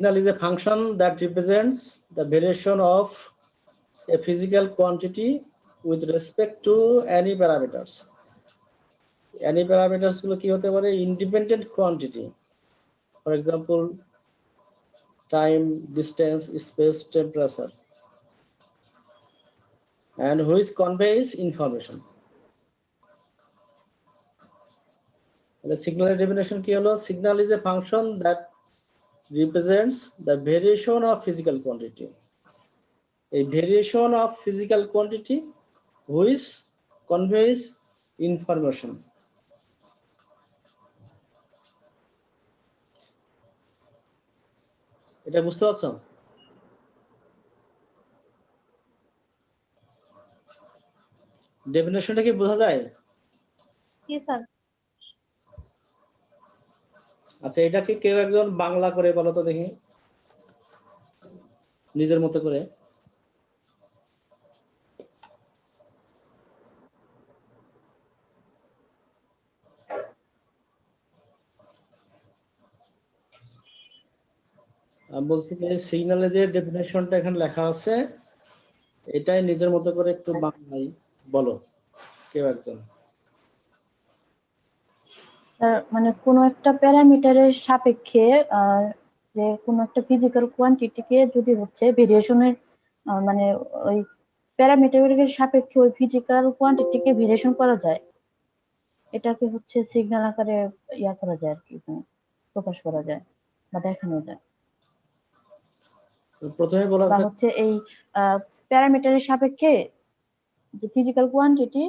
Signal is a function that represents the variation of a physical quantity with respect to any parameters. Any parameters গুলো কি হতে পারে? Independent quantity. For example, time, distance, space, temperature, and which conveys information. The signal definition কি হলো? Signal is a function that represents the variation of physical quantity. A variation of physical quantity which conveys information. এটা বুঝতে পারছো? ডেফিনেশনটা কি বোঝা যায়? জি sir. আচ্ছা, এটা কি কেউ একজন বাংলা করে বলো তো দেখি, নিজের মতো করে। আমি বলছি যে সিগন্যালের যে ডেফিনেশনটা এখানে লেখা আছে, এটাই নিজের মতো করে একটু বাংলায় বলো কেউ একজন। মানে কোন একটা প্যারামিটারের সাপেক্ষে যে কোন একটা ফিজিক্যাল কোয়ান্টিটিকে যদি হচ্ছে ভেরিয়েশনের মানে ওই প্যারামিটারের সাপেক্ষে ওই ফিজিক্যাল কোয়ান্টিটিকে ভেরিয়েশন করা যায়, এটাকে হচ্ছে সিগন্যাল আকারে ইয়া করা যায় আর কি, প্রকাশ করা যায় বা দেখানো যায়। প্রথমে বলা হচ্ছে এই প্যারামিটারের সাপেক্ষে যে ফিজিক্যাল কোয়ান্টিটি,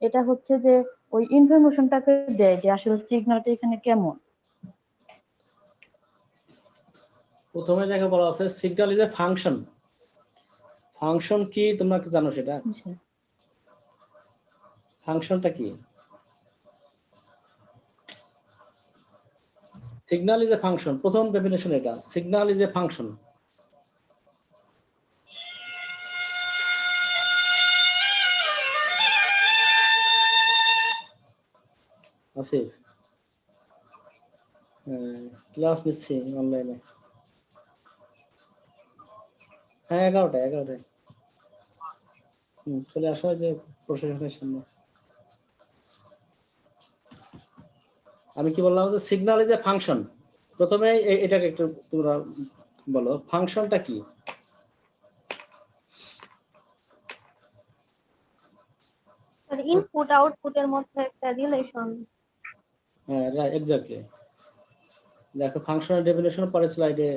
এটা হচ্ছে যে ওই ইনফরমেশনটাকে দেয় যে আসলে সিগন্যালটা এখানে কেমন। প্রথমে যাকে বলা আছে signal is a function. Function কি তোমরা কি জানো সেটা? ফাংশনটা কি? সিগন্যাল ইজ এ ফাংশন, প্রথম ডেফিনেশন এটা। Signal is a function. Asif, class নিচ্ছি অনলাইনে। হ্যাঁ, 11টায় চলে আসো যে প্রশাসনের সামনে। আমি কি বললাম যে সিগন্যাল ইজ এ ফাংশন। প্রথমে এটাকে একটু তোমরা বলো ফাংশনটা কি? ইনপুট আউটপুটের মধ্যে একটা রিলেশন। হ্যাঁ, এক্স্যাক্টলি। দেখো ফাংশনের ডেফিনেশন পরের স্লাইডে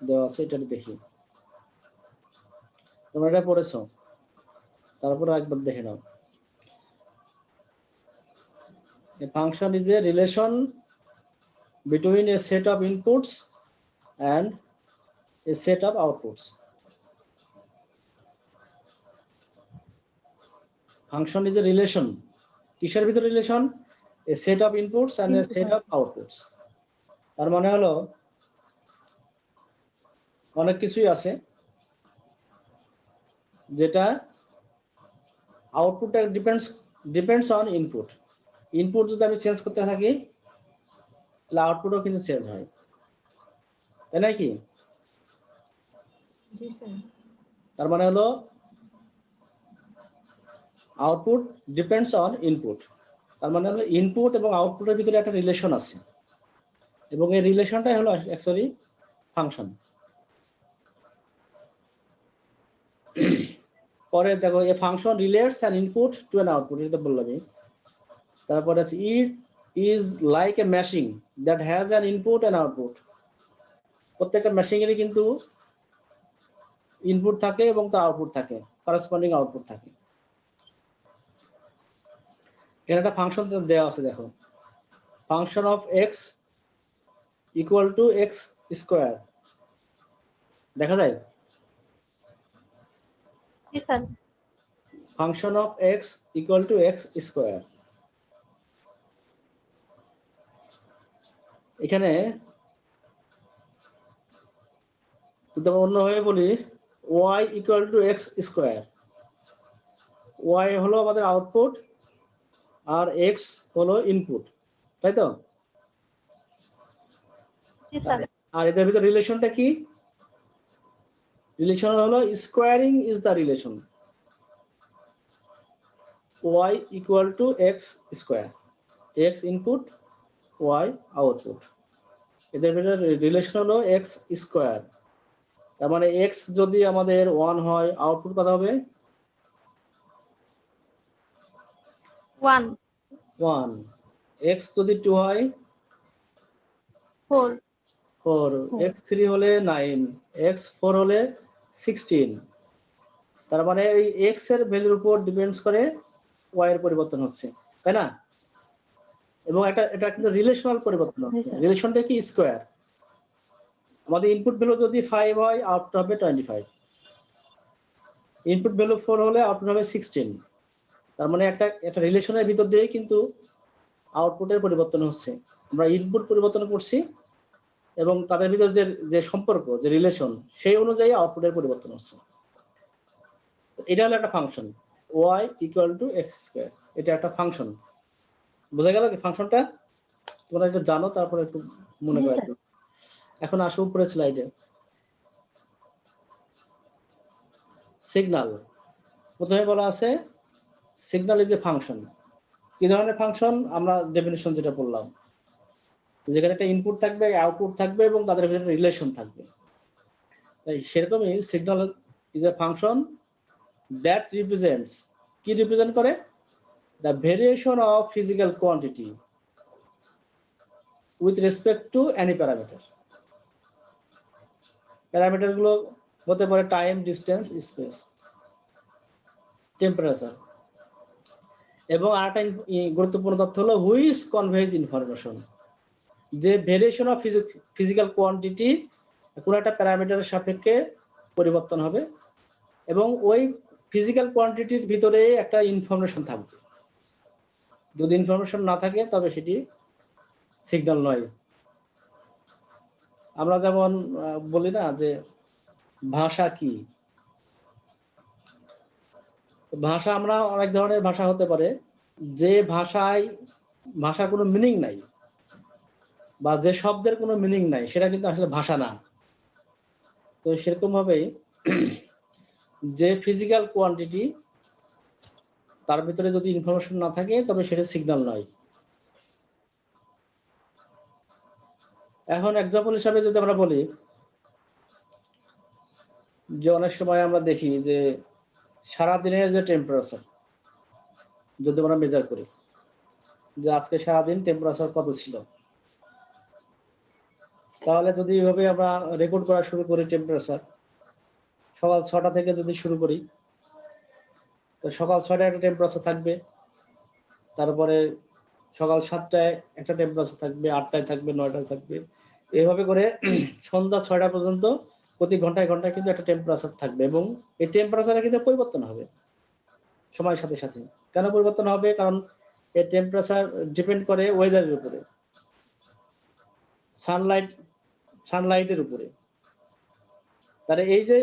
দেওয়া আছে, এটা দেখি। তোমরা এটা পড়েছো, তারপর একবার দেখে নাও। A function is a relation between a set of inputs and a set of outputs. Function is a relation. কিসের ভিতর relation? A set of inputs and a set of outputs. তার মানে হলো অনেক কিছুই আছে যেটা output depends on input. Input যদি আমি চেঞ্জ করতে থাকি তাহলে আউটপুটও কিন্তু চেঞ্জ হয়, তাই নাকি? জি স্যার। তার মানে হলো আউটপুট ডিপেন্ডস অন ইনপুট। তার মানে হলো ইনপুট এবং আউটপুটের ভিতরে একটা রিলেশন আছে, এবং এই রিলেশনটাই হলো অ্যাকচুয়ালি ফাংশন। পরে দেখো a function relates an input to an output, এটা বললামই। তারপরে আছে it is like a machine that has an input and output. প্রত্যেকটা মেশিনেরই কিন্তু ইনপুট থাকে এবং তার আউটপুট থাকে, করসপন্ডিং আউটপুট থাকে। এর একটা ফাংশন দেওয়া আছে, দেখো function of x equal to x square. দেখা যায় function of x equal to x square. এখানে যদি অন্যভাবে বলি y equal to x square. ওয়াই হলো আমাদের আউটপুট আর এক্স হলো ইনপুট, তাই তো? আর এদের ভিতরে রিলেশনটা কি? রিলেশন হলো squaring is the relation, y equal to x square, x input y output, এদের ভিতরে রিলেশন হলো এক্স স্কোয়ার। তার মানে এক্স যদি আমাদের 1 হয়, আউটপুট কত হবে? 1 1। এক্স যদি 2 হয়, 4 4। এক্স 3 হলে 9, এক্স 4 হলে 16। তার মানে এই এক্স এর ভ্যালুর উপর ডিপেন্ডস করে ওয়াই এর পরিবর্তন হচ্ছে, তাই না? এবং এটা কিন্তু রিলেশনাল পরিবর্তন হচ্ছে। Yes, sir. রিলেশনটা কি? স্কোয়ার। আমাদের ইনপুট ভ্যালু যদি 5 হয়, আউটপুট হবে 25। ইনপুট ভ্যালু 4 হলে আউটপুট হবে 16। তার মানে একটা রিলেশনের ভিতর দিয়ে কিন্তু আউটপুটের পরিবর্তন হচ্ছে। আমরা ইনপুট পরিবর্তন করছি এবং তাদের ভিতর যে সম্পর্ক, যে রিলেশন, সেই অনুযায়ী আউটপুটের পরিবর্তন হচ্ছে। এটা হলো একটা function, y equal to x square. এটা একটা ফাংশন। বোঝা গেল কি ফাংশনটা? তোমরা একটু জানো, তারপরে একটু মনে জি, করে। স্যার। এখন আসো উপরে স্লাইডে। সিগন্যাল, প্রথমে বলা আছে সিগন্যাল ইজ এ ফাংশন। কি ধরনের ফাংশন? আমরা ডেফিনিশন যেটা বললাম, যেখানে একটা ইনপুট থাকবে, আউটপুট থাকবে এবং তাদের ভিতরে রিলেশন থাকবে। তাই সেরকমই signal is a function that represents, কি রিপ্রেজেন্ট করে? The variation of physical quantity with respect to any parameter. Parameter গুলো হতে পারে টাইম, ডিস্টেন্স, স্পেস, টেম্পারেচার। এবং আরেকটা গুরুত্বপূর্ণ তথ্য হলো হুইচ কনভেজ ইনফরমেশন, যে ভেরিয়েশন অফ ফিজিক্যাল কোয়ান্টিটি কোন একটা প্যারামিটারের সাপেক্ষে পরিবর্তন হবে এবং ওই ফিজিক্যাল কোয়ান্টিটির ভিতরে একটা ইনফরমেশন থাকবে। যদি ইনফরমেশন না থাকে তবে সেটি সিগন্যাল নয়। আমরা যেমন বলি না যে ভাষা কি? ভাষা, আমরা অনেক ধরনের ভাষা হতে পারে, যে ভাষার কোনো মিনিং নাই বা যে শব্দের কোনো মিনিং নাই, সেটা কিন্তু আসলে ভাষা না। তো সেরকম ভাবেই যে ফিজিক্যাল কোয়ান্টিটি, তার ভিতরে যদি ইনফরমেশন না থাকে তবে সেটা সিগন্যাল নয়। এখন এক্সাম্পল হিসাবে যদি আমরা বলি যে অনেক সময় আমরা দেখি যে সারাদিনের যে টেম্পারেচার যদি আমরা মেজার করি, যে আজকে সারাদিন টেম্পারেচার কত ছিল, তাহলে যদি এইভাবে আমরা রেকর্ড করা শুরু করি, টেম্পারেচার সকাল 6টা থেকে যদি শুরু করি, তো সকাল 6টায় একটা টেম্পারেচার থাকবে, তারপরে সকাল 7টায় একটা টেম্পারেচার থাকবে, 8টায় থাকবে, 9টায় থাকবে, এইভাবে করে সন্ধ্যা 6টা পর্যন্ত প্রতি ঘন্টায় ঘন্টায় কিন্তু একটা টেম্পারেচার থাকবে। এবং এই টেম্পারেচারে কিন্তু পরিবর্তন হবে সময়ের সাথে সাথে। কেন পরিবর্তন হবে? কারণ এই টেম্পারেচার ডিপেন্ড করে ওয়েদারের উপরে, সানলাইটের উপরে। তাহলে এই যে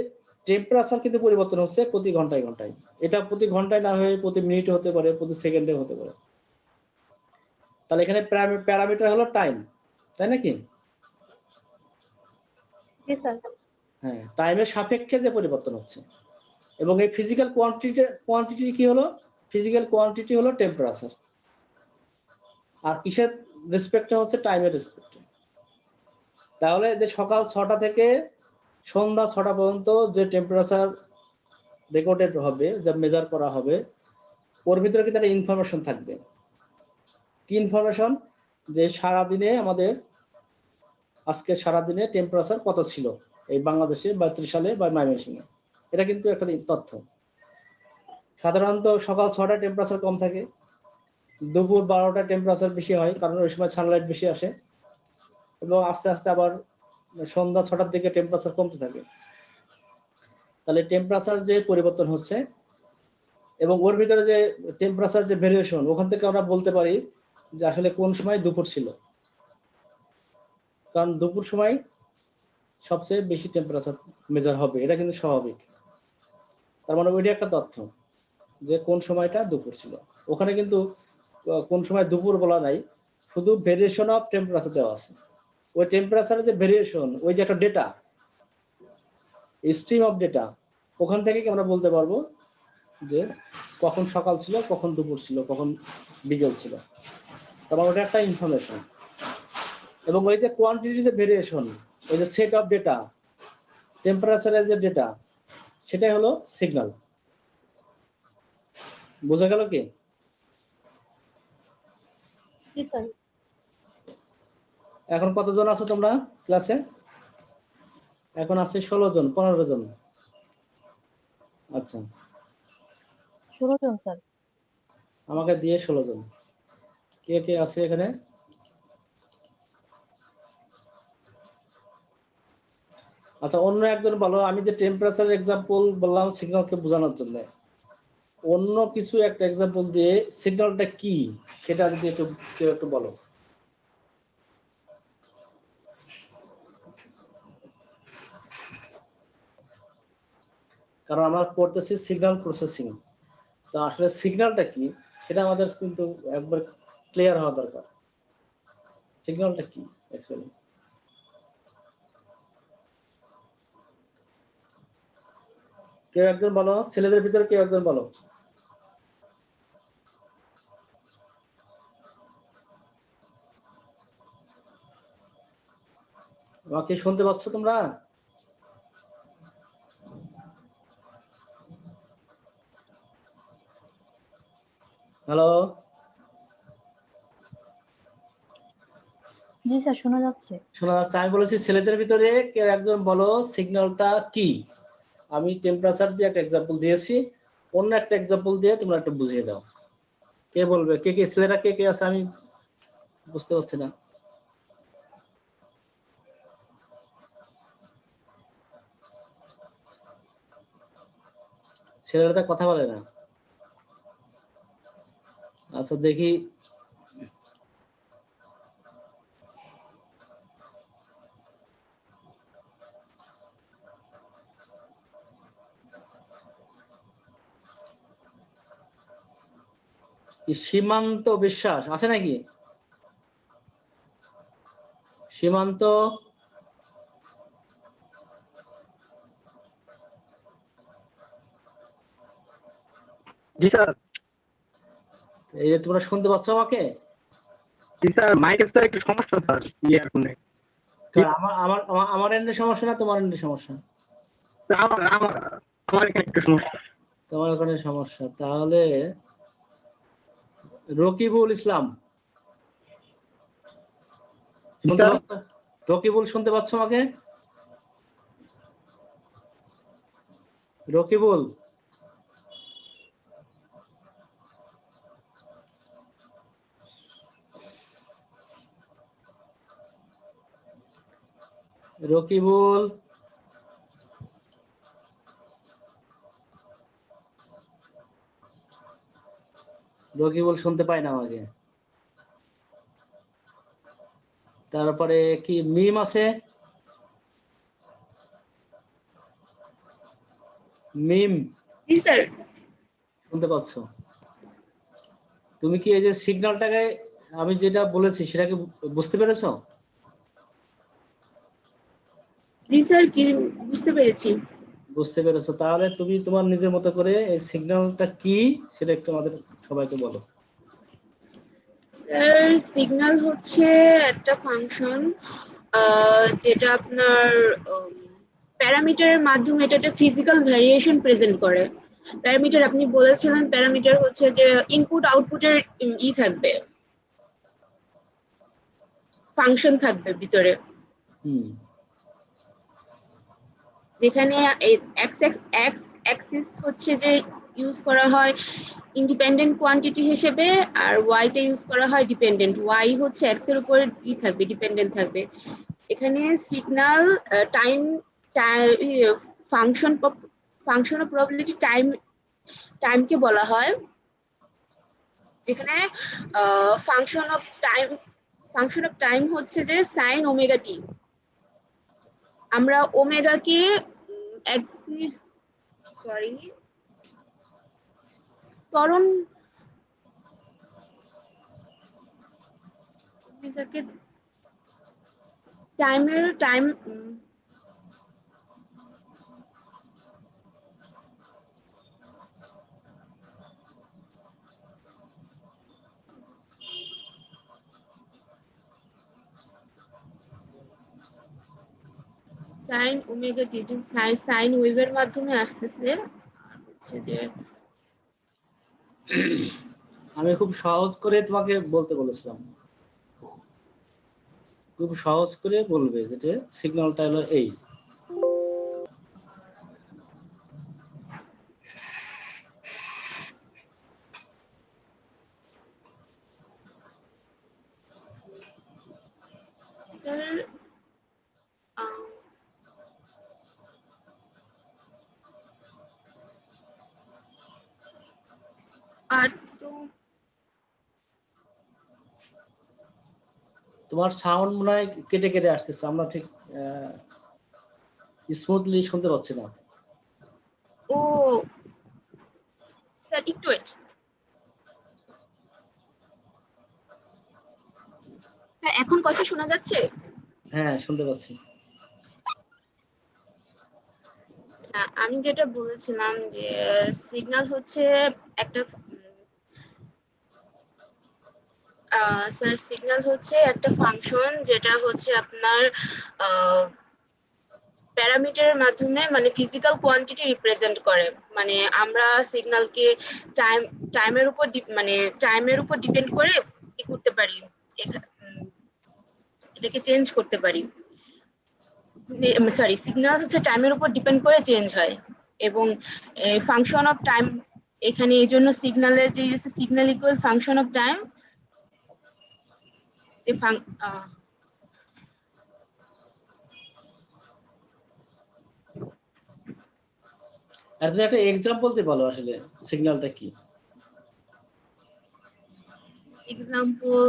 টেম্পারেচার কিন্তু পরিবর্তন হচ্ছে প্রতি ঘন্টায় ঘন্টায়। এটা প্রতি ঘন্টায় না হয়ে প্রতি মিনিটে হতে পারে, প্রতি সেকেন্ডে হতে পারে। তাহলে এখানে প্যারামিটার হলো টাইম, তাই নাকি? জি স্যার। হ্যাঁ, টাইমের সাপেক্ষে যে পরিবর্তন হচ্ছে। এবং এই ফিজিক্যাল কোয়ান্টিটি কি হলো? ফিজিক্যাল কোয়ান্টিটি হলো টেম্পারেচার। আর কিসের রেসপেক্টে হচ্ছে? টাইমের রেসপেক্টে। তাহলে যে সকাল 6টা থেকে সন্ধ্যা 6টা পর্যন্ত যে টেম্পারেচার রেকর্ডেড হবে, যা মেজার করা হবে, ওর ভিতরে কিন্তু একটা ইনফরমেশন থাকবে। কি ইনফরমেশন? যে সারাদিনে আমাদের আজকে সারাদিনে টেম্পারেচার কত ছিল এই বাংলাদেশে বা ত্রিশালে বা ময়মনসিংহে। এটা কিন্তু একটা তথ্য। সাধারণত সকাল 6টায় টেম্পারেচার কম থাকে, দুপুর 12টায় টেম্পারেচার বেশি হয়, কারণ ওই সময় সানলাইট বেশি আসে, এবং আস্তে আস্তে আবার সন্ধ্যা 6টার দিকে টেম্পারেচার কমতে থাকে। তাহলে টেম্পারেচার যে পরিবর্তন হচ্ছে এবং ওর ভিতরে যে টেম্পারেচার যে ভেরিয়েশন, ওখান থেকে আমরা বলতে পারি যে আসলে কোন সময় দুপুর ছিল। কারণ দুপুর সময় সবচেয়ে বেশি টেম্পারেচার মেজার হবে, এটা কিন্তু স্বাভাবিক। তার মানে ওইটা একটা তথ্য যে কোন সময়টা দুপুর ছিল। ওখানে কিন্তু কোন সময় দুপুর বলা নাই, শুধু ভেরিয়েশন অফ টেম্পারেচার দেওয়া আছে। ওই টেম্পারেচারের যে ভেরিয়েশন, ওই যে একটা ডেটা, স্ট্রিম অফ ডেটা, ওখান থেকে কি আমরা বলতে পারবো যে কখন সকাল ছিল, কখন দুপুর ছিল, কখন বিকেল ছিল, তারপর ওটা একটা ইনফরমেশন। এবং ওই যে কোয়ান্টিটি যে ভেরিয়েশন, ওই যে সেট অফ ডেটা, টেম্পারেচারের যে ডেটা, সেটাই হলো সিগন্যাল। বোঝা গেল কি? জি স্যার। এখন কতজন আছো তোমরা ক্লাসে? এখন আছে 16 জন, 15 জন। আচ্ছা, 16 জন স্যার। আমাকে দিয়ে 16 জন। কে কে আছে এখানে? আচ্ছা, অন্য একজন বলো। আমি যে টেম্পারেচার এক্সাম্পল বললাম সিগন্যালকে বোঝানোর জন্য, অন্য কিছু একটা এক্সাম্পল দিয়ে সিগন্যালটা কি সেটা যদি একটু কেউ একটু বলো। কারণ আমরা করতেছি সিগন্যাল প্রসেসিং, তো আসলে সিগন্যালটা কি সেটা আমাদের কিন্তু একবার ক্লিয়ার হওয়া দরকার। সিগন্যালটা কি অ্যাকচুয়ালি? কেউ একজন বলো, ছেলেদের ভিতরে কেউ একজন বলো। আমাকে শুনতে পাচ্ছ তোমরা? হ্যালো? জি স্যার, শোনা যাচ্ছে। শোনা যাচ্ছে? আমি বলেছি ছেলেদের ভিতরে কেউ একজন বলো সিগন্যালটা কি। আমি টেম্পারেচার দিয়ে একটা এক্সাম্পল দিয়েছি, অন্য একটা এক্সাম্পল দিয়ে তোমরা একটু বুঝিয়ে দাও। কে বলবে? কে কে ছেলেরা কে কে আছে আমি বুঝতে পারছি না। ছেলেরা তো কথা বলে না। আচ্ছা দেখি, সীমান্ত বিশ্বাস আছে নাকি? সীমান্ত, জি স্যার। এই যে তোমরা শুনতে পাচ্ছ আমাকে? জি স্যার, মাইকের স্যার একটু সমস্যা স্যার ইয়ারফোনে। আমার আমার আমার এন্ডে সমস্যা না তোমার এন্ডে সমস্যা? আমার আমার আমার এখানে একটু সমস্যা। তোমার ওখানে সমস্যা। তাহলে রকিবুল ইসলাম, শুনতে স্যার পাচ্ছ? রকিবুল শুনতে পাচ্ছ আমাকে? রকিবুল, রকিবুল, রকিবুল শুনতে পায় না আমাকে। তারপরে কি মিম আছে? মিম জি স্যার। শুনতে পাচ্ছ? তুমি কি এই যে সিগন্যালটাকে আমি যেটা বলেছি সেটাকে বুঝতে পেরেছো? জি স্যার, কি বুঝতে পেরেছি। বুঝতে পেরেছো? তাহলে তুমি তোমার নিজের মতো করে এই সিগন্যালটা কি সেটা একটু আমাদের সবাইকে বলো। স্যার, সিগন্যাল হচ্ছে একটা ফাংশন যেটা আপনার প্যারামিটারের মাধ্যমে এটা একটা ফিজিক্যাল ভ্যারিয়েশন প্রেজেন্ট করে। প্যারামিটার আপনি বলেছিলেন, প্যারামিটার হচ্ছে যে ইনপুট আউটপুটের থাকবে, ফাংশন থাকবে ভিতরে, হুম, যেখানে এক্স এক্স অ্যাক্সিস হচ্ছে যে ইউজ করা হয় ইন্ডিপেন্ডেন্ট কোয়ান্টিটি হিসেবে, আর ওয়াইটা ইউজ করা হয় ডিপেন্ডেন্ট। ওয়াই হচ্ছে এক্স এর উপরে থাকবে, ডিপেন্ডেন্ট থাকবে। এখানে signal time function function of probability টাইমকে বলা হয়, যেখানে ফাংশন অফ টাইম হচ্ছে যে সাইন ওমেগা টি। আমরা ওমেগাকে সরি ত্বরণ ওমেগাকে টাইম সাইন ওমেগা টি সাইন ওয়েভের মাধ্যমে আসতেছে। আর হচ্ছে যে আমি খুব সহজ করে তোমাকে বলতে বলেছিলাম, খুব সহজ করে বলবে যেটা সিগন্যালটা হলো এই। স্যার আর তো তোমার সাউন্ড মনে হয় কেটে কেটে আসতেছে, আমরা ঠিক স্মুথলি শুনতে পাচ্ছি না। ও স্যার একটু ওয়েট। হ্যাঁ এখন কথা শোনা যাচ্ছে? হ্যাঁ শুনতে পাচ্ছি। আচ্ছা আমি যেটা বলেছিলাম যে সিগন্যাল হচ্ছে একটা স্যার সিগন্যাল হচ্ছে একটা ফাংশন যেটা হচ্ছে আপনার প্যারামিটারের মাধ্যমে মানে ফিজিক্যাল কোয়ান্টিটি রিপ্রেজেন্ট করে। মানে আমরা সিগন্যালকে টাইমের উপর মানে টাইমের উপর ডিপেন্ড করে কি করতে পারি, এটাকে চেঞ্জ করতে পারি। সরি সিগন্যাল হচ্ছে টাইমের উপর ডিপেন্ড করে চেঞ্জ হয় এবং ফাংশন অফ টাইম এখানে এই জন্য সিগন্যালের যে signal equal function of time. আর তুমি একটা এক্সাম্পল দিয়ে বলো আসলে সিগন্যালটা কি। এক্সাম্পল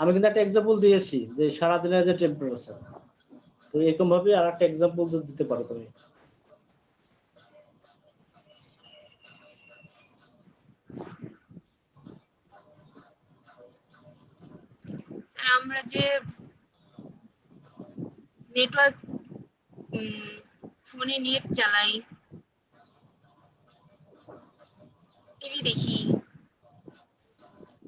আমি কিন্তু একটা এক্সাম্পল দিয়েছি যে সারাদিনের যে টেম্পারেচার, তো এরকম ভাবে আর একটা এক্সাম্পল দিতে পারো তুমি। আমরা যে নেটওয়ার্ক ফোনে নেট চালাই, টিভি দেখি,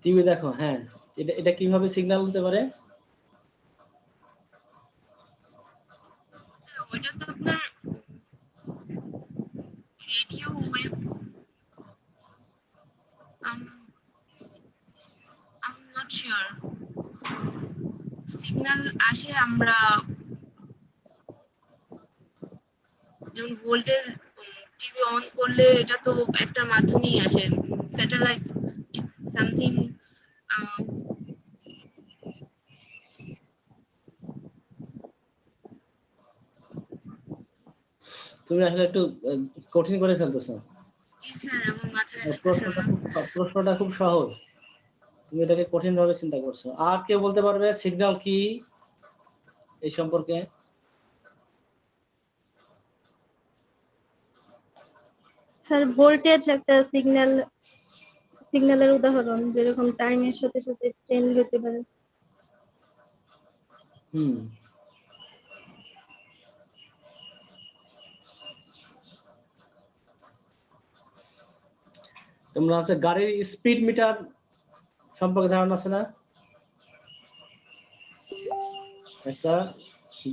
টিভি দেখো, হ্যাঁ এটা এটা কিভাবে সিগন্যাল হতে পারে? ওইটা তো আপনার radio wave. I'm not sure signal আসে আমরা যেমন ভোল্টেজ টিভি অন করলে এটা তো একটা মাধ্যমেই আসে, স্যাটেলাইট সামথিং। তুমি আসলে একটু কঠিন করে ফেলতেছো। জি স্যার আমার মাথায় আসতেছে না। প্রশ্নটা খুব সহজ, তুমি এটাকে কঠিন ভাবে চিন্তা করছো। আর কেউ বলতে পারবে সিগন্যাল কি এই সম্পর্কে? স্যার ভোল্টেজ একটা সিগন্যালের উদাহরণ, যেরকম টাইমের সাথে সাথে চেঞ্জ হতে পারে। হুম, তোমরা আছে গাড়ির স্পিড মিটার সম্পর্কে ধারণা আছে না? একটা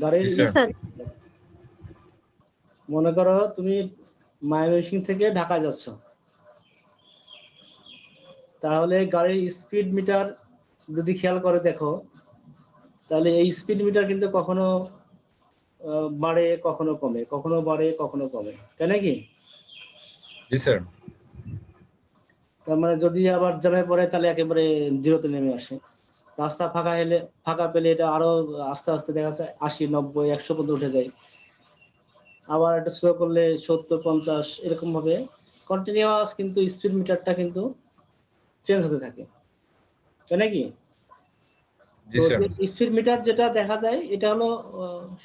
গাড়ির জি স্যার। মনে করো তুমি ময়মনসিং থেকে ঢাকা যাচ্ছ, তাহলে গাড়ির স্পিড মিটার যদি খেয়াল করে দেখো, তাহলে এই স্পিড মিটার কিন্তু কখনো বাড়ে কখনো কমে, কখনো বাড়ে কখনো কমে, তাই নাকি? জি স্যার। তার মানে যদি আবার জ্যামে পড়ে তাহলে একেবারে জিরোতে নেমে আসে। রাস্তা ফাঁকা পেলে এটা আরো আস্তে আস্তে দেখা যায় 80, 90, 100 পর্যন্ত উঠে যায়। আবার একটু স্লো করলে 70, 50 এরকম ভাবে কন্টিনিউয়াস কিন্তু স্পিড মিটারটা কিন্তু চেঞ্জ হতে থাকে, তাই নাকি? তো স্পিড মিটার যেটা দেখা যায় এটা হলো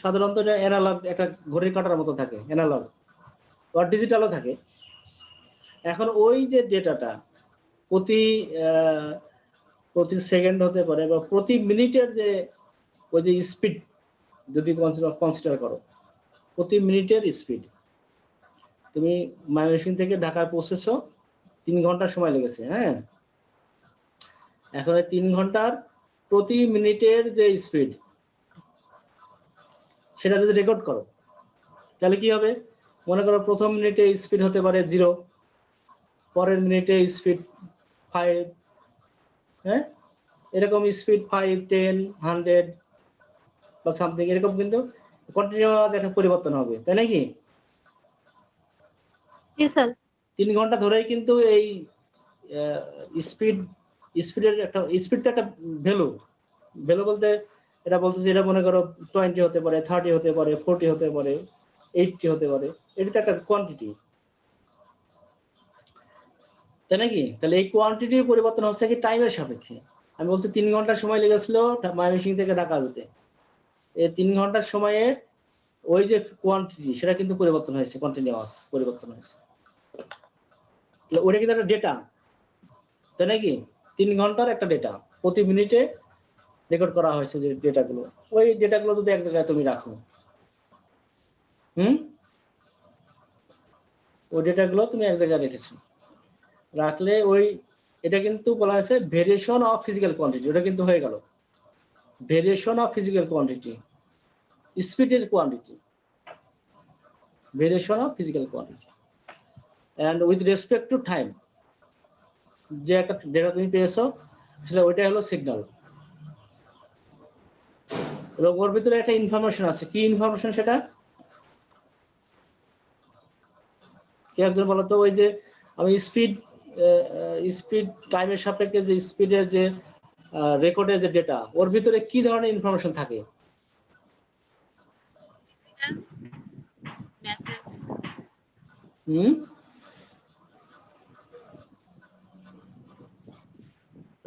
সাধারণত এটা অ্যানালগ, একটা ঘড়ির কাঁটার মতো থাকে, অ্যানালগ আর ডিজিটালও থাকে। এখন ওই যে ডেটাটা প্রতি সেকেন্ড হতে পারে বা প্রতি মিনিটের যে ওই যে স্পিড যদি কনসিডার করো, প্রতি মিনিটের স্পিড, তুমি ময়মনসিং থেকে ঢাকায় পৌঁছেছো 3 ঘন্টা সময় লেগেছে, হ্যাঁ। এখন 3 ঘন্টার প্রতি মিনিটের যে স্পিড, সেটা যদি রেকর্ড করো তাহলে কি হবে, মনে করো প্রথম মিনিটে স্পিড হতে পারে 0, পরের মিনিটে স্পিড 5, হ্যাঁ এরকম স্পিড 5, 10, 100 বা সামথিং এরকম কিন্তু কন্টিনিউয়াস একটা পরিবর্তন হবে, তাই নাকি? জি স্যার। 3 ঘন্টা ধরেই কিন্তু এই স্পিডের একটা স্পিড তো একটা ভ্যালু বলতে এটা বলতেছে, এটা মনে করো 20 হতে পারে, 30 হতে পারে, 40 হতে পারে, 80 হতে পারে, এটা তো একটা কোয়ান্টিটি, তাই নাকি? তাহলে এই কোয়ান্টিটি পরিবর্তন হচ্ছে কি টাইমের সাপেক্ষে। আমি বলছি 3 ঘন্টা সময় লেগেছিল ময়মনসিং থেকে ঢাকা যেতে, এই 3 ঘন্টার সময়ে ওই যে কোয়ান্টিটি সেটা কিন্তু পরিবর্তন হয়েছে, কন্টিনিউয়াস পরিবর্তন হয়েছে। ওটা কিন্তু একটা ডেটা, তাই নাকি? 3 ঘন্টার একটা ডেটা, প্রতি মিনিটে রেকর্ড করা হয়েছে যে ডেটাগুলো, ওই ডেটাগুলো যদি এক জায়গায় তুমি রাখো, ওই ডেটাগুলো তুমি এক জায়গায় রেখেছো, রাখলে ওই এটা কিন্তু বলা হয়েছে ভেরিয়েশন অফ ফিজিক্যাল কোয়ান্টিটি, ওটা কিন্তু হয়ে গেল ভেরিয়েশন অফ ফিজিক্যাল কোয়ান্টিটি, স্পিডের quantity, variation of physical quantity and with respect to time. যে একটা ডেটা তুমি পেয়েছো সেটা ওইটা হলো সিগন্যাল, এবং ওর ভিতরে একটা ইনফরমেশন আছে। কি ইনফরমেশন সেটা? কি একজন বলো তো, ওই যে আমি স্পিড টাইমের সাপেক্ষে যে স্পিডের যে রেকর্ডের যে ডেটা, ওর ভিতরে কি ধরনের ইনফরমেশন থাকে? মেসেজ।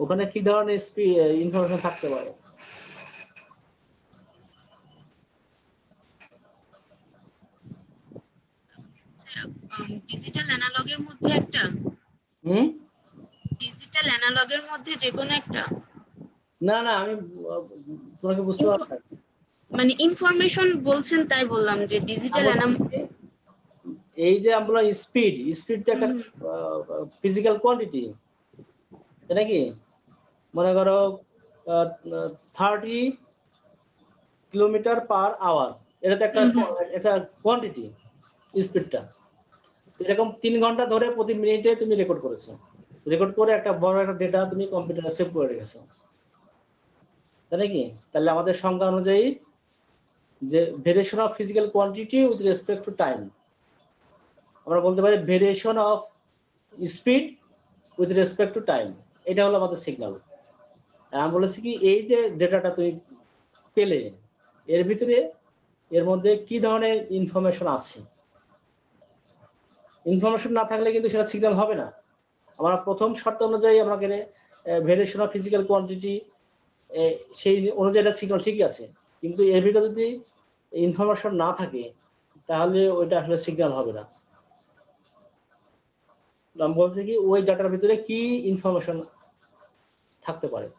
ওখানে কি ধরনের ইনফরমেশন থাকতে পারে? ডিজিটাল অ্যানালগের মধ্যে একটা, ডিজিটাল অ্যানালগের মধ্যে যে কোনো একটা। না না, আমি তোমাকে বুঝতে পারছি, মানে ইনফরমেশন বলছেন তাই বললাম যে ডিজিটাল এই যে আমরা স্পিড তো একটা ফিজিক্যাল কোয়ান্টিটি, তাই নাকি? মনে করো 30 কিলোমিটার পার আওয়ার, এটা তো একটা কোয়ান্টিটি স্পিডটা। এরকম 3 ঘন্টা ধরে প্রতি মিনিটে তুমি রেকর্ড করেছো, রেকর্ড করে একটা বড় একটা ডেটা তুমি কম্পিউটারে সেভ করে রেখেছো, তাই নাকি? তাহলে আমাদের সংজ্ঞা অনুযায়ী যে variation of physical quantity with respect to time, আমরা বলতে পারি variation of speed with respect to time, এটা হলো আমাদের সিগন্যাল। আমি বলেছি কি এই যে ডেটাটা তুমি পেলে এর ভিতরে এর মধ্যে কি ধরনের ইনফরমেশন আছে, ইনফরমেশন না থাকলে কিন্তু সেটা সিগন্যাল হবে না। আমরা প্রথম শর্ত অনুযায়ী আমাকে ভেরিয়েশন অফ ফিজিক্যাল কোয়ান্টিটি সেই অনুযায়ী এটা সিগন্যাল ঠিকই আছে, কিন্তু এর ভিতরে যদি ইনফরমেশন না থাকে তাহলে ওইটা আসলে সিগন্যাল হবে না। আমি বলছি কি ওই ডাটার ভিতরে কি ইনফরমেশন থাকতে পারে।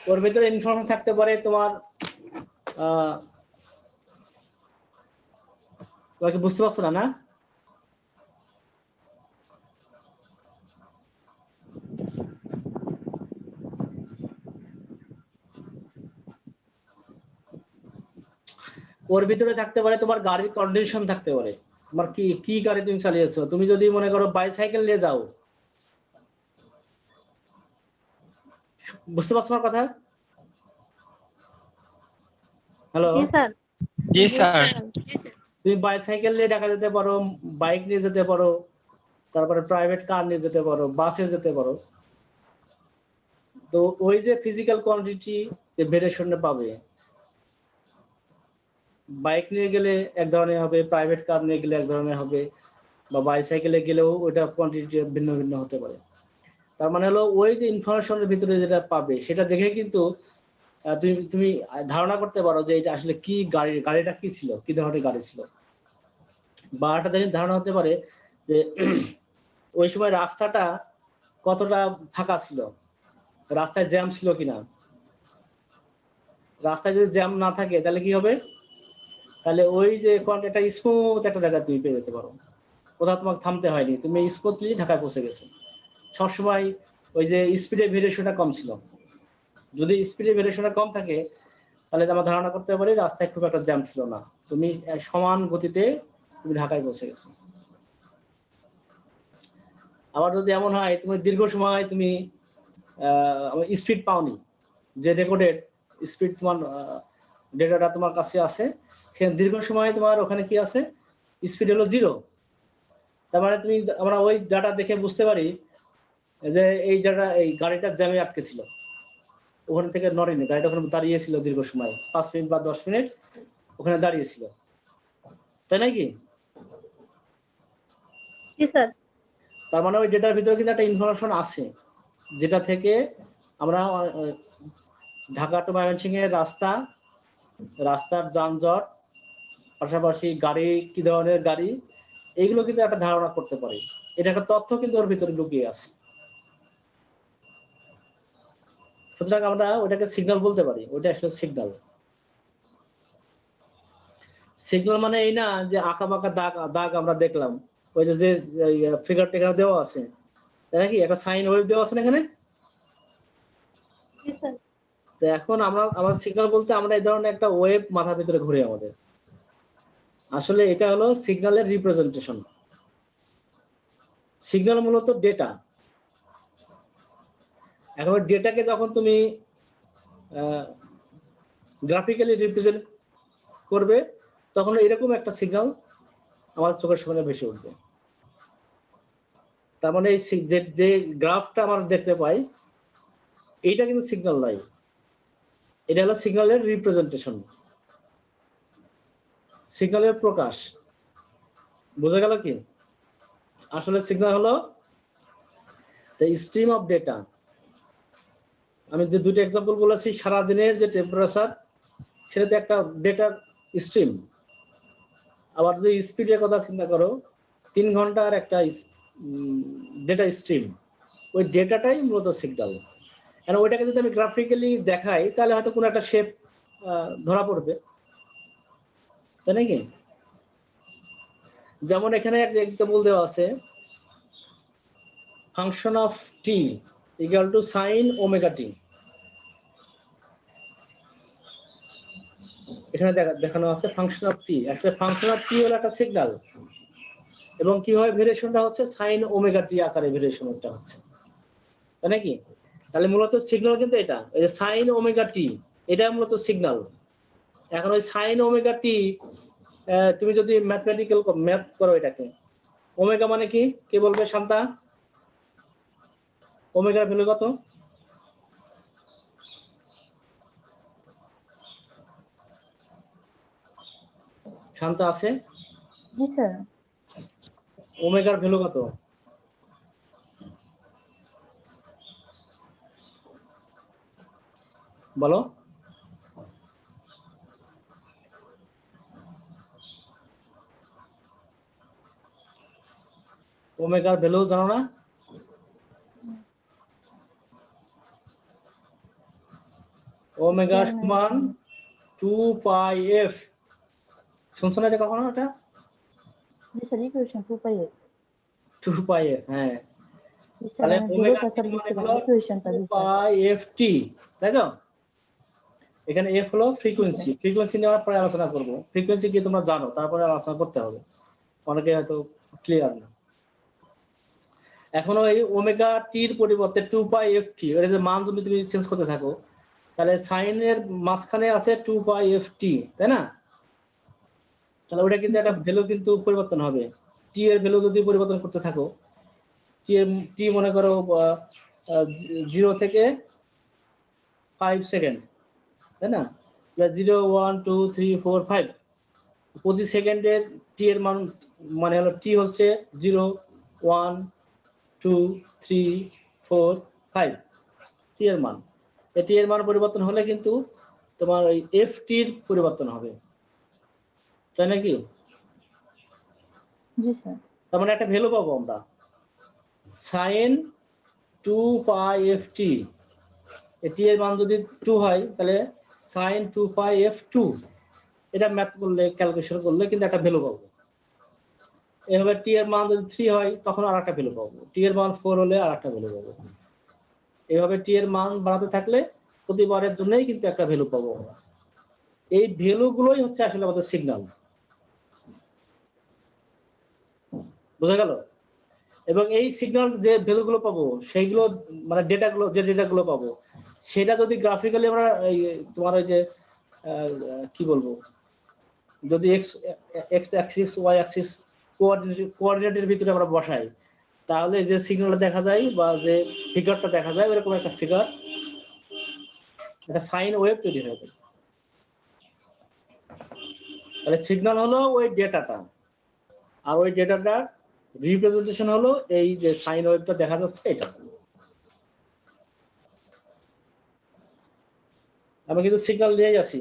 ওর ভিতরে ইনফরমেশন থাকতে পারে তোমার তোমাকে বুঝতে পারছো না? ওর ভিতরে থাকতে পারে তোমার গাড়ির কন্ডিশন থাকতে পারে, তোমার কি গাড়ি তুমি চালিয়েছো। তুমি যদি মনে করো বাইসাইকেল নিয়ে যাও, বুঝতে পারছো আমার কথা? হ্যালো, জি স্যার। জি স্যার। তুমি বাইসাইকেল নিয়ে ঢাকা যেতে পারো, বাইক নিয়ে যেতে পারো, তারপরে প্রাইভেট কার নিয়ে যেতে পারো, বাসে যেতে পারো। তো ওই যে ফিজিক্যাল কোয়ান্টিটি ভেরিয়েশন পাবে, বাইক নিয়ে গেলে এক ধরনের হবে, প্রাইভেট কার নিয়ে গেলে এক ধরনের হবে, বা বাইসাইকেলে গেলেও ওইটা কোয়ান্টিটি ভিন্ন ভিন্ন হতে পারে। তার মানে হলো ওই যে ইনফরমেশনের ভিতরে যেটা পাবে সেটা দেখে কিন্তু তুমি ধারণা করতে পারো যে এটা আসলে কি গাড়িটা কি ছিল, কি ধরনের গাড়ি ছিল। বা একটা দেখে ধারণা হতে পারে যে ওই সময় রাস্তাটা কতটা ফাঁকা ছিল, রাস্তায় জ্যাম ছিল কিনা। রাস্তায় যদি জ্যাম না থাকে তাহলে কি হবে, তাহলে ওই যে একটা স্মুথ একটা জায়গা তুমি পেয়ে যেতে পারো, কোথাও তোমাকে থামতে হয়নি, তুমি স্মুথলি ঢাকায় পৌঁছে গেছো। সবসময় ওই যে স্পিডের ভেরিয়েশনটা কম ছিল। যদি স্পিডের ভেরিয়েশনটা কম থাকে তাহলে আমরা ধারণা করতে পারি রাস্তায় খুব একটা জ্যাম ছিল না, তুমি সমান গতিতে তুমি ঢাকায় পৌঁছে গেছো। আবার যদি এমন হয় তুমি দীর্ঘ সময় তুমি স্পিড পাওনি, যে রেকর্ডেড স্পিড তোমার ডেটাটা তোমার কাছে আছে, সেখানে দীর্ঘ সময় তোমার ওখানে কি আছে, স্পিড হলো 0। তার মানে আমরা ওই ডাটা দেখে বুঝতে পারি যে এই ডাটা এই গাড়িটা জ্যামে আটকে ছিল, ওখান থেকে নড়েনি, গাড়িটা ওখানে দাঁড়িয়েছিল দীর্ঘ সময়, 5 মিনিট বা 10 মিনিট ওখানে দাঁড়িয়েছিল, তাই নাকি? জি স্যার। তার মানে ওই ডেটার ভিতরে কিন্তু একটা ইনফরমেশন আছে, যেটা থেকে আমরা ঢাকা টু ময়মনসিংহ এর রাস্তার যানজট, পাশাপাশি গাড়ি কি ধরনের গাড়ি, এইগুলো কিন্তু একটা ধারণা করতে পারি। এটা একটা তথ্য কিন্তু ওর ভিতরে লুকিয়ে আছে। সুতরাং আমরা ওটাকে সিগন্যাল বলতে পারি, ওটা আসলে সিগন্যাল। সিগন্যাল মানে এই না যে আঁকা বাঁকা দাগ আমরা দেখলাম, ওই যে ফিগার টেগার দেওয়া আছে, তাই নাকি? একটা সাইন ওয়েভ দেওয়া আছে না এখানে। জি স্যার। তো এখন আমার সিগন্যাল বলতে আমরা এই ধরনের একটা ওয়েভ মাথার ভিতরে ঘুরে আমাদের, আসলে এটা হলো সিগন্যালের রিপ্রেজেন্টেশন। সিগন্যাল মূলত ডেটা। এখন ডেটাকে যখন তুমি গ্রাফিক্যালি রিপ্রেজেন্ট করবে তখন এরকম একটা সিগন্যাল আমার চোখের সামনে ভেসে উঠবে। তার মানে এই যে গ্রাফটা আমরা দেখতে পাই এইটা কিন্তু সিগন্যাল নয়, এটা হলো সিগন্যালের রিপ্রেজেন্টেশন, সিগন্যালের প্রকাশ। বোঝা গেল কি? আসলে সিগন্যাল হলো দ্য স্ট্রিম অফ ডেটা। আমি যে দুটো এক্সাম্পল বলেছি, সারাদিনের যে টেম্পারেচার সেটাতে একটা ডেটা স্ট্রিম। আবার যদি স্পিডের কথা চিন্তা করো, 3 ঘন্টার একটা ডেটা স্ট্রিম, ওই ডেটাটাই মূলত সিগন্যাল। আর ওইটাকে যদি আমি গ্রাফিক্যালি দেখাই তাহলে হয়তো কোনো একটা শেপ ধরা পড়বে, তাই নাকি? যেমন এখানে একটা এক্সাম্পল দেওয়া আছে, function of t equal to sine omega t. এখানে দেখানো আছে ফাংশন অফ টি। আসলে ফাংশন অফ টি হলো একটা সিগন্যাল, এবং কি হয় ভেরিয়েশনটা হচ্ছে সাইন ওমেগা টি আকারে ভেরিয়েশনটা হচ্ছে, তাই নাকি? তাহলে মূলত সিগন্যাল কিন্তু এটা, এই যে সাইন ওমেগা টি, এটা মূলত সিগন্যাল। এখন ওই সাইন ওমেগা টি তুমি যদি ম্যাথমেটিক্যাল ম্যাথ করো, এটাকে ওমেগা মানে কি, কে বলবে? শান্তা, ওমেগার ভ্যালু কত? শান্তা আছে? জি স্যার। ওমেগার ভ্যালু কত? বলো। ওমেগার ভ্যালু জানো না? ওমেগা সমান 2 পাই এফ। শুনছো না এটা কখনো? এটা জি স্যার, ইকুয়েশন 2 পাই। 2 পাই এফ, হ্যাঁ। জি স্যার, তাহলে আমি ওমেগা দূরতা স্যার মানে বুঝতে হলো পারি, ইকুয়েশনটা 2 জি স্যার। পাই এফ টি, তাই তো? এখানে এফ হলো ফ্রিকোয়েন্সি। ফ্রিকোয়েন্সি নেওয়ার পরে আলোচনা করব। ফ্রিকোয়েন্সি কি তোমরা জানো, তারপরে আলোচনা করতে হবে, অনেকে হয়তো ক্লিয়ার না। এখনো এই ওমেগা টির পরিবর্তে 2 পাই এফ টি এর যে মান যদি তুমি চেঞ্জ করতে থাকো, তাহলে সাইনের মাঝখানে আছে 2 পাই এফ টি, তাই না? তাহলে ওটা কিন্তু একটা ভ্যালু কিন্তু পরিবর্তন হবে। টি এর ভ্যালু যদি পরিবর্তন করতে থাকো, টি মনে করো 0 থেকে 5 সেকেন্ড, তাই না? 0 1 2 3 4 5, প্রতি সেকেন্ডের টি এর মান মানে হলো টি হচ্ছে 0 1 2 3 4 5 টি এর মান। টি এর মান পরিবর্তন হলে কিন্তু তোমার ওই এফ টির পরিবর্তন হবে, তাই নাকি? জি স্যার। তার মানে একটা ভ্যালু পাবো আমরা, সাইন 2 পাই এফ টি। টি এর মান যদি 2 হয় তাহলে সাইন 2 পাই এফ 2, এটা ম্যাথ করলে ক্যালকুলেশন করলে কিন্তু একটা ভ্যালু পাবো। এভাবে টি এর মান যদি 3 হয় তখন আর একটা ভ্যালু পাবো, টি এর মান 4 হলে আর একটা ভ্যালু পাবো। এভাবে টি এর মান বাড়াতে থাকলে প্রতিবারের জন্যই কিন্তু একটা ভ্যালু পাবো। এই ভ্যালু গুলোই হচ্ছে আসলে আমাদের সিগন্যাল। বোঝা গেল? এবং এই সিগন্যাল যে ভ্যালু গুলো পাবো সেইগুলো মানে ডেটাগুলো পাবো সেটা যদি গ্রাফিক্যালি আমরা তোমার ওই যে কি বলবো, যদি এক্স অ্যাক্সিস ওয়াই অ্যাক্সিস কোঅর্ডিনেটের ভিতরে আমরা বসাই তাহলে যে সিগন্যালটা দেখা যায় বা যে ফিগারটা দেখা যায় এরকম একটা ফিগার, একটা সাইন ওয়েভ তৈরি হয়ে যায়। তাহলে সিগন্যাল হলো ওই ডেটাটা, আর ওই ডেটাটা রিপ্রেজেন্টেশন হলো এই যে সাইন ওয়েভটা দেখা যাচ্ছে এটা। আমি কিন্তু সিগন্যাল নিয়েই আসি।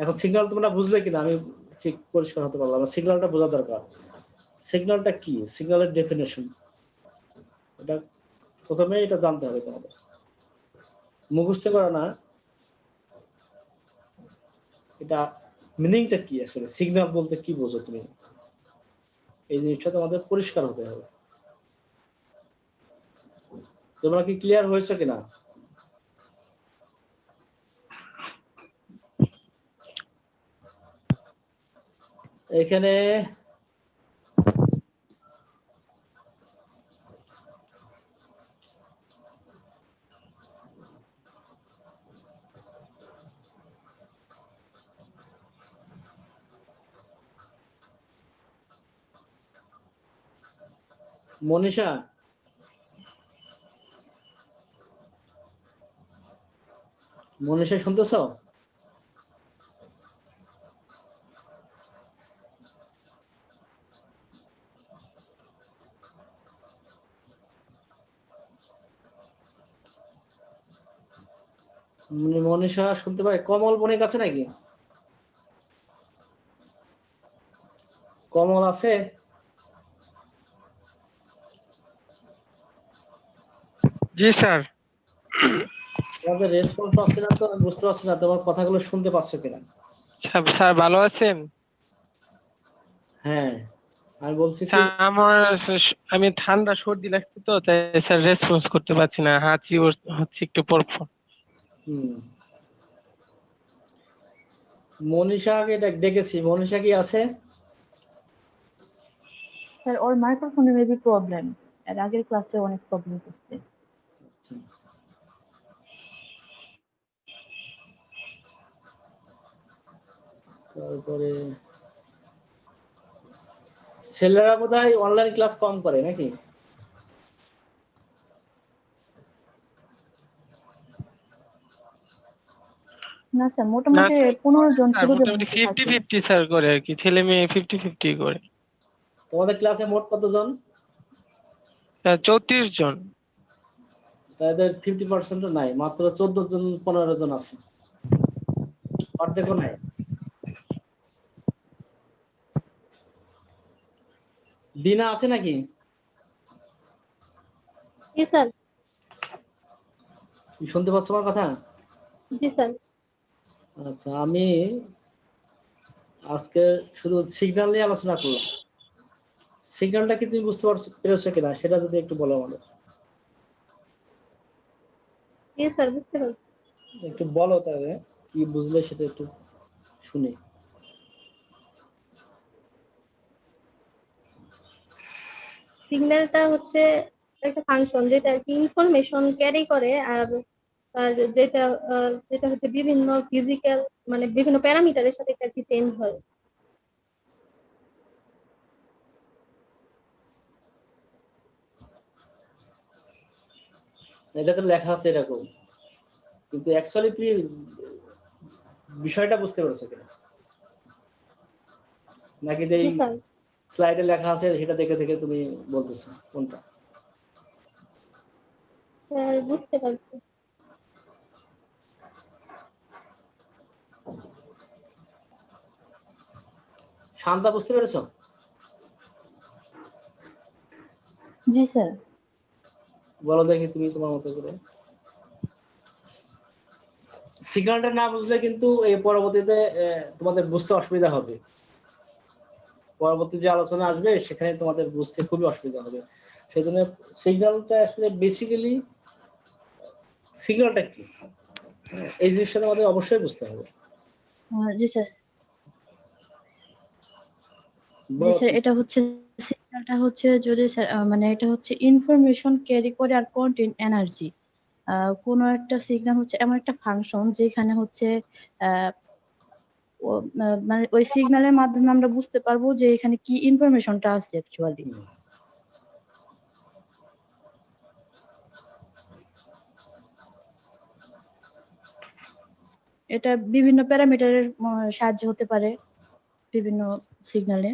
এখন সিগন্যাল তোমরা বুঝলে কিনা আমি ঠিক পরিষ্কার হতে পারলাম না। সিগন্যালটা বোঝা দরকার। সিগন্যালটা কি? সিগন্যালের ডেফিনেশন এটা প্রথমে এটা জানতে হবে তোমাদের, মুখস্থ করা না। এটা মিনিংটা কি আসলে, সিগন্যাল বলতে কি বোঝো তুমি, এই জিনিসটা তোমাদের পরিষ্কার হতে হবে। তোমরা কি ক্লিয়ার হয়েছে কিনা? এখানে মনীষা, মনীষা শুনতেছ? মনীষা শুনতে পারে? কমল বোনের কাছে নাকি? কমল আছে? জি স্যার। তোমাদের রেসপন্স আসছে না তো, আমি বুঝতে পারছি না তোমার কথাগুলো শুনতে পাচ্ছ কিনা। স্যার ভালো আছেন? হ্যাঁ, আমি বলছি কি, স্যার আমি ঠান্ডা সর্দি লাগছে তো তাই স্যার রেসপন্স করতে পারছি না, হাঁচি হচ্ছে একটু পর পর। মনীষাকে ডেকেছি, মনীষা কি আছে? স্যার ওর মাইক্রোফোনে মেবি প্রবলেম, এর আগের ক্লাসে অনেক প্রবলেম করছে। তারপরে ছেলেরা বোধহয় অনলাইন ক্লাস কম করে নাকি? না স্যার, মোটামুটি 15 জন স্যার ছিল মোটামুটি 50-50 স্যার করে আর কি, ছেলে মেয়ে 50-50 করে। তোমাদের ক্লাসে মোট কতজন? স্যার 34 জন। তাদের 50% নাই, মাত্র 14 জন 15 জন আছে, অর্ধেকও নাই। দিনা আছে নাকি? জি স্যার। শুনতে পাচ্ছ আমার কথা? জি স্যার। আচ্ছা, আমি আজকে শুধু সিগন্যাল নিয়ে আলোচনা করলাম। সিগন্যালটা কি তুমি বুঝতে পেরেছো কিনা সেটা যদি একটু বলো আমাদের। জি স্যার, বুঝতে পারছি। একটু বলো তাহলে কি বুঝলে সেটা একটু শুনি। সিগন্যালটা হচ্ছে একটা ফাংশন যেটা আর কি ইনফরমেশন ক্যারি করে, আর যেটা যেটা হচ্ছে বিভিন্ন ফিজিক্যাল মানে বিভিন্ন প্যারামিটারের সাথে আর কি চেঞ্জ হয়। এটা তো লেখা আছে এরকম, কিন্তু অ্যাকচুয়ালি তুমি বিষয়টা বুঝতে পেরেছো কিনা, নাকি যে জি স্যার। স্লাইডে লেখা আছে সেটা দেখে দেখে তুমি বলতেছো কোনটা? স্যার বুঝতে পারছি। শান্তা বুঝতে পেরেছো? জি স্যার। বলো দেখি তুমি তোমার মতো করে। সিগন্যালটা না বুঝলে কিন্তু এই পরবর্তীতে তোমাদের বুঝতে অসুবিধা হবে। পরবর্তী যে আলোচনা আসবে সেখানে তোমাদের বুঝতে খুবই অসুবিধা হবে। সেই জন্য সিগন্যালটা আসলে বেসিক্যালি সিগন্যালটা কি এই জিনিসটা আমাদের অবশ্যই বুঝতে হবে। জি স্যার। জি স্যার, এটা হচ্ছে সিগন্যালটা হচ্ছে যদি স্যার মানে এটা হচ্ছে ইনফরমেশন ক্যারি করে আর কন্টেন্ট এনার্জি। কোনো একটা সিগন্যাল হচ্ছে এমন একটা ফাংশন যেখানে হচ্ছে মানে ওই সিগন্যালের মাধ্যমে আমরা বুঝতে পারবো যে এখানে কি ইনফরমেশনটা আছে অ্যাকচুয়ালি। এটা বিভিন্ন প্যারামিটারের সাহায্যে হতে পারে বিভিন্ন সিগন্যালে।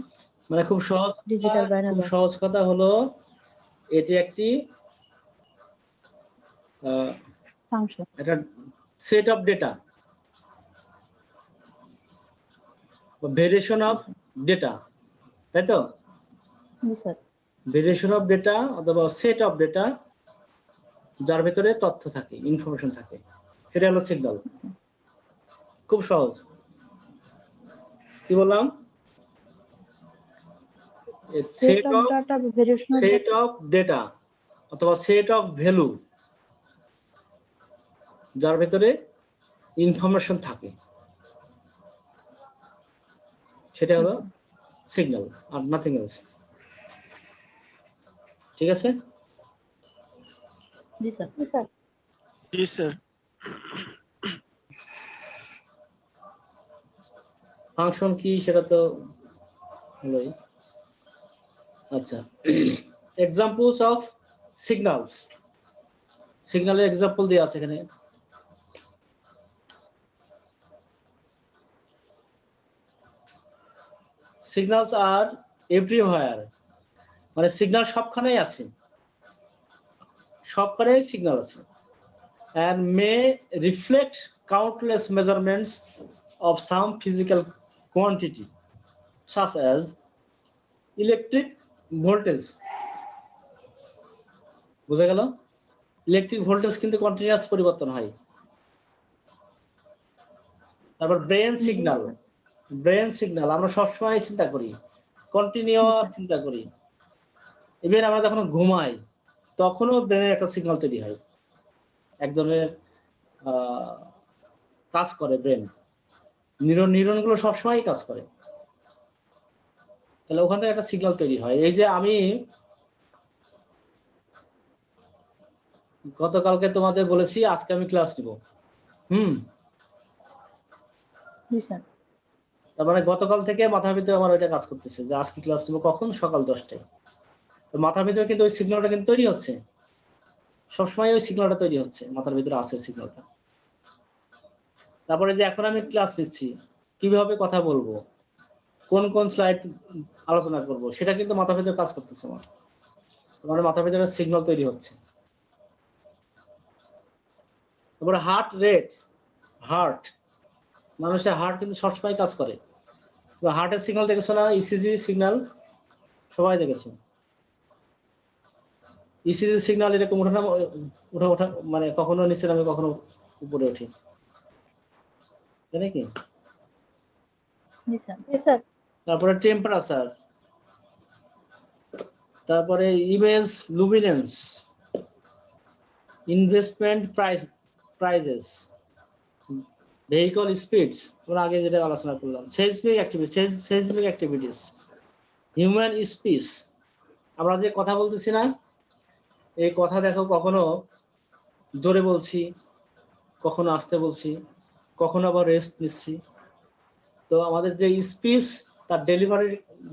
মানে খুব সহজ ডিজিটাল বা খুব অ্যানালগ সহজ কথা হলো এটি একটি ফাংশন। একটা set of data, variation of data, তাই তো? জি স্যার। ভেরিয়েশন অফ ডেটা অথবা সেট অফ ডেটা যার ভিতরে তথ্য থাকে, ইনফরমেশন থাকে, সেটা হলো সিগন্যাল। খুব সহজ। কি বললাম? Set of data variation of set of data অথবা সেট অফ ভ্যালু যার ভিতরে ইনফরমেশন থাকে, সেটা হলো সিগন্যাল আর নাথিং এলস। ঠিক আছে? জি স্যার। জি স্যার। জি স্যার। ফাংশন কি সেটা তো হলোই। আচ্ছা, এক্সাম্পলস অফ সিগন্যালস। সিগন্যালের এক্সাম্পল দেওয়া আছে এখানে। সিগন্যালস আর এভরিওয়্যার, মানে সিগন্যাল সবখানেই আছে, সবখানেই সিগন্যাল আছে, and may reflect countless measurements of some physical quantity such as electric voltage. বুঝা গেল? ইলেকট্রিক ভোল্টেজ কিন্তু কন্টিনিউয়াস পরিবর্তন হয়। তারপর ব্রেন সিগন্যাল, ব্রেন সিগন্যাল আমরা সবসময় চিন্তা করি, কন্টিনিউয়াস চিন্তা করি। ইভেন আমরা যখন ঘুমাই তখনও ব্রেনের একটা সিগন্যাল তৈরি হয়, এক ধরনের কাজ করে ব্রেন, নিউরনগুলো সবসময় কাজ করে, তাহলে ওখান থেকে একটা সিগন্যাল তৈরি হয়। এই যে আমি গতকালকে তোমাদের বলেছি আজকে আমি ক্লাস নিব, তার মানে গতকাল থেকে মাথার ভিতরে আমার ওইটা কাজ করতেছে যে আজকে ক্লাস নিব কখন, সকাল 10টায়। তো মাথার ভিতরে কিন্তু ওই সিগন্যালটা কিন্তু তৈরি হচ্ছে, সবসময় ওই সিগন্যালটা তৈরি হচ্ছে, মাথার ভিতরে আছে সিগন্যালটা। তারপরে যে এখন আমি ক্লাস নিচ্ছি, কিভাবে কথা বলবো, কোন কোন স্লাইড আলোচনা করব, সেটা কিন্তু মাথার ভিতরে কাজ করতেছে আমার, মানে মাথার ভিতরে সিগন্যাল তৈরি হচ্ছে। তারপরে হার্ট রেট, হার্ট, মানুষের হার্ট কিন্তু সবসময় কাজ করে। হার্টের সিগন্যাল দেখেছো না? ইসিজি সিগন্যাল সবাই দেখেছো। ইসিজি সিগন্যাল এরকম ওঠা মানে কখনো নিচে নামে কখনো উপরে উঠি, তাই নাকি? তারপরে টেম্পারেচার, তারপরে image luminance, investment prices, vehicle speeds, ওর আগে যেটা আলোচনা করলাম, সেইসমিক অ্যাক্টিভিটিস, হিউম্যান স্পিচ, আমরা যে কথা বলতেছি না, এই কথা দেখো কখনো জোরে বলছি, কখনো আস্তে বলছি, কখনো আবার রেস্ট নিচ্ছি। তো আমাদের যে স্পিচ তার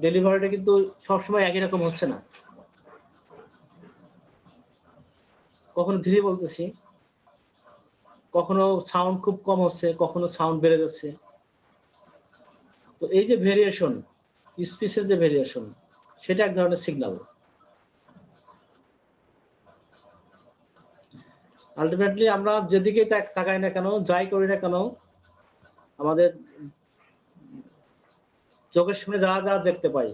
ডেলিভারিটা কিন্তু সবসময় একই রকম হচ্ছে না, কখনো ধীরে বলতেছি, কখনো সাউন্ড খুব কম হচ্ছে, কখনো সাউন্ড বেড়ে যাচ্ছে। তো এই যে ভেরিয়েশন, স্পিচের যে ভেরিয়েশন, সেটা এক ধরনের সিগন্যাল। আলটিমেটলি আমরা যেদিকে তাকাই না কেন, যাই করি না কেন, আমাদের চোখের সামনে যা যা দেখতে পাই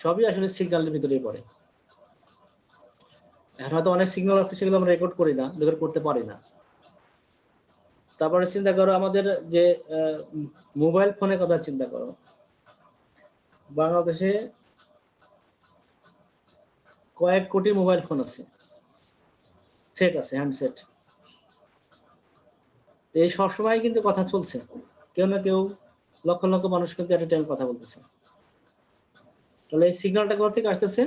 সবই আসলে সিগন্যালের ভিতরেই পড়ে। এখন হয়তো অনেক সিগন্যাল আছে সেগুলো আমরা রেকর্ড করি না, রেকর্ড করতে পারি না, তারপরে চিন্তা করো আমাদের যে মোবাইল ফোনের কথা চিন্তা করো। বাংলাদেশে কয়েক কোটি মোবাইল ফোন আছে, সেট আছে, হ্যান্ডসেট। এই সবসময় কিন্তু কথা চলছে, কেউ না কেউ, লক্ষ লক্ষ মানুষ কিন্তু এট এ টাইম কথা বলতেছে। তাহলে এই সিগন্যালটা কোথা থেকে আসতেছে?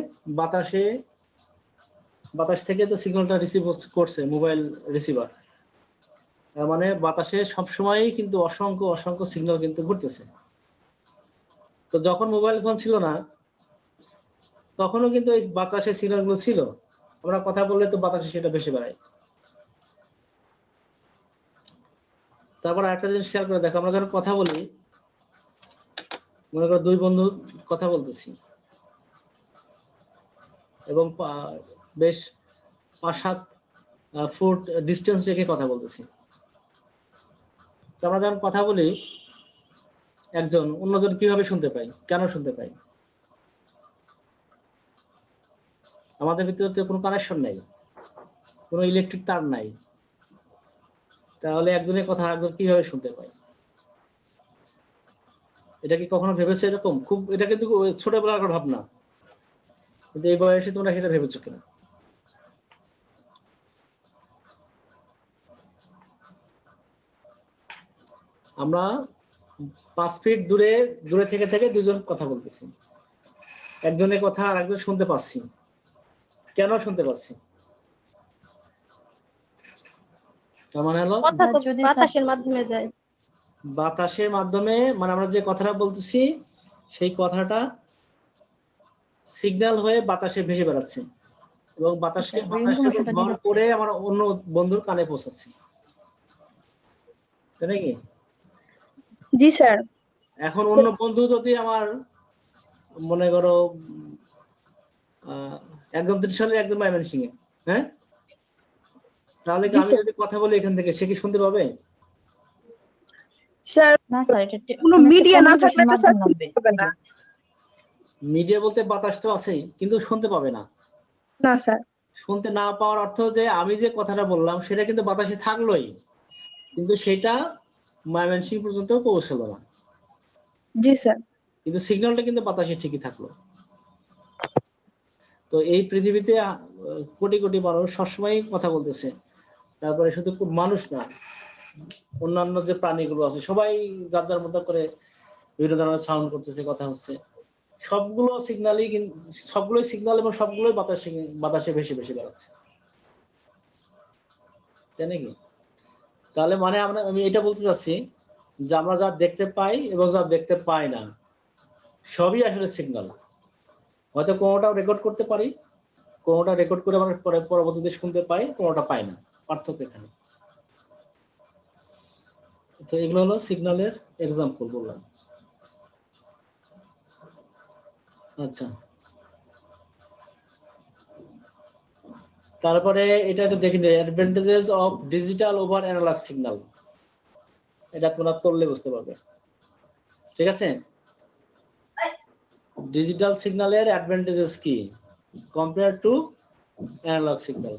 বাতাস থেকে তো সিগন্যালটা রিসিভ করছে মোবাইল রিসিভার। তার মানে বাতাসে সবসময় কিন্তু অসংখ্য অসংখ্য সিগন্যাল কিন্তু ঘুরতেছে। তো যখন মোবাইল ফোন ছিল না তখনও কিন্তু এই বাতাসের সিগন্যালগুলো ছিল, আমরা কথা বললে তো বাতাসে সেটা ভেসে বেড়ায়। তারপর একটা জিনিস খেয়াল করে দেখো, আমরা যখন কথা বলি, মনে করো দুই বন্ধু কথা বলতেছি এবং বেশ 5-7 ফুট ডিস্টেন্স রেখে কথা বলতেছি। আমরা যখন কথা বলি একজন অন্যজন কিভাবে শুনতে পাই, কেন শুনতে পাই? আমাদের ভিতরে তো কোনো কানেকশন নাই, কোনো ইলেকট্রিক তার নাই, তাহলে একজনের কথা একজন কিভাবে শুনতে পাই? এটা কি কখনো ভেবেছো এরকম? খুব, এটা কিন্তু ছোটবেলার ভাবনা, কিন্তু এই বয়সে তোমরা সেটা ভেবেছো কিনা? আমরা 5 ফিট দূরে থেকে দুজন কথা বলতেছি, একজনের কথা আর একজন শুনতে পাচ্ছি। কেন শুনতে পাচ্ছি? তার মানে হলো কথা তো বাতাসের মাধ্যমে যায়। বাতাসের মাধ্যমে, মানে আমরা যে কথাটা বলতেছি সেই কথাটা সিগন্যাল হয়ে বাতাসে ভেসে বেড়াচ্ছে এবং বাতাসে ভর করে আমার অন্য বন্ধুর কানে পৌঁছাচ্ছে, তাই নাকি? জি স্যার। এখন অন্য বন্ধু যদি আমার, মনে করো একদম ত্রিশালে একদম ময়মনসিংহে, হ্যাঁ, তাহলে কি আমি যদি কথা বলি এখান থেকে, সে কি শুনতে পাবে? স্যার না স্যার, এটা কোনো মিডিয়া না থাকলে তো স্যার হবে না। মিডিয়া বলতে বাতাস তো আছেই, কিন্তু শুনতে পাবে না। না স্যার। শুনতে না পাওয়ার অর্থ যে আমি যে কথাটা বললাম সেটা কিন্তু বাতাসে থাকলোই, কিন্তু সেটা ময়মনসিংহ পর্যন্ত পৌঁছলো না। জি স্যার। কিন্তু সিগন্যালটা কিন্তু বাতাসে ঠিকই থাকলো। তো এই পৃথিবীতে কোটি কোটি মানুষ সবসময় কথা বলতেছে, তারপরে শুধু মানুষ না, অন্যান্য যে প্রাণীগুলো আছে সবাই যার যার মতো করে বিভিন্ন ধরনের সাউন্ড করতেছে, কথা হচ্ছে, সবগুলোই সিগন্যাল এবং সবগুলোই বাতাসে ভেসে ভেসে বেড়াচ্ছে, তাই নাকি? তাহলে মানে আমি এটা বলতে চাচ্ছি যে আমরা যা দেখতে পাই এবং যা দেখতে পাই না সবই আসলে সিগন্যাল। হয়তো কোনোটাও রেকর্ড করতে পারি, কোনোটা রেকর্ড করে আমরা পরবর্তীতে শুনতে পাই, কোনোটা পাই না, পার্থক্য এখানে। তো এগুলো হলো সিগন্যালের এক্সাম্পল বললাম। আচ্ছা, তারপরে এটা একটু দেখে নিই, advantages of digital over analog signal. এটা তোমরা পড়লে বুঝতে পারবে, ঠিক আছে? ডিজিটাল সিগন্যালের অ্যাডভান্টেজেস কি কম্পেয়ার টু অ্যানালগ সিগন্যাল।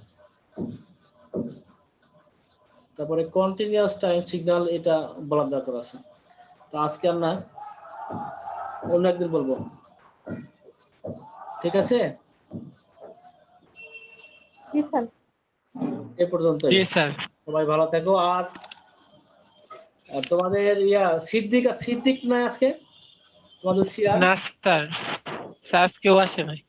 তারপরে কন্টিনিউয়াস টাইম সিগন্যাল, এটা বলার দরকার আছে। তো আজকে আর না, অন্য একদিন বলবো, ঠিক আছে? জি স্যার। এ পর্যন্তই। জি স্যার। সবাই ভালো থেকো। আর তোমাদের সিদ্দিক না আজকে তোমাদের সিয়ার? না স্যার, আজকেও আসে নাই।